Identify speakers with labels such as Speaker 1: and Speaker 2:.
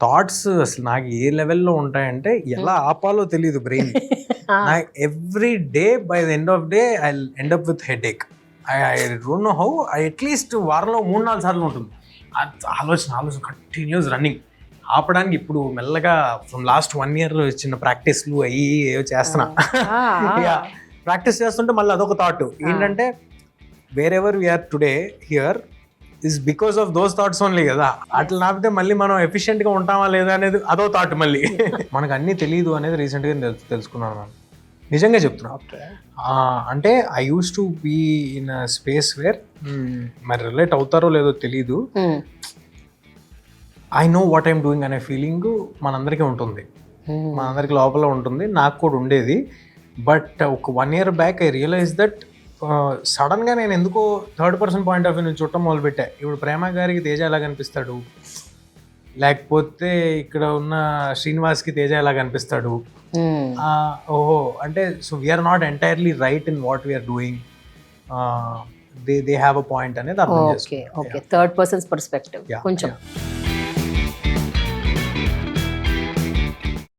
Speaker 1: Thoughts అసలు నాకు ఏ లెవెల్లో ఉంటాయంటే ఎలా ఆపాలో తెలియదు బ్రెయిన్. నాకు every day by the end of day I end up with headache. I don't know how. At least వారంలో 3-4 సార్లు ఉంటుంది ఆలోచన కంటిన్యూస్ రన్నింగ్. ఆపడానికి ఇప్పుడు మెల్లగా ఫ్రమ్ లాస్ట్ 1 year చిన్న ప్రాక్టీస్లు అయ్యి ఏవో చేస్తున్నా. ప్రాక్టీస్ చేస్తుంటే మళ్ళీ అదొక థాట్ ఏంటంటే wherever we are today here is because of those thoughts only కదా. అట్లా నాపితే మళ్ళీ మనం ఎఫిషియెంట్ గా ఉంటామా లేదా అనేది అదో థాట్ మళ్ళీ. మనకు అన్ని తెలియదు అనేది రీసెంట్ గా తెలుసుకున్నాను నేను, నిజంగా చెప్తున్నా. అంటే I used to be in a space where, మరి రిలేట్ అవుతారో లేదో తెలీదు, I know what I'm doing అనే ఫీలింగ్ మనందరికీ ఉంటుంది, మనందరికి లోపల ఉంటుంది, నాకు కూడా ఉండేది. బట్ ఒక 1 year back I realise that సడన్గా నేను ఎందుకో third person point of view నుంచి చుట్టం మొదలుపెట్టా. ఇప్పుడు ప్రేమ గారికి తేజ ఎలా కనిపిస్తాడు, లేకపోతే ఇక్కడ ఉన్న శ్రీనివాస్కి తేజ ఎలా కనిపిస్తాడు, ఓహో అంటే so we are not entirely right in what we are doing, they have a point అనేది అర్థం చేసుకో.
Speaker 2: ఓకే థర్డ్ పర్సన్స్ పర్స్పెక్టివ్ కొంచెం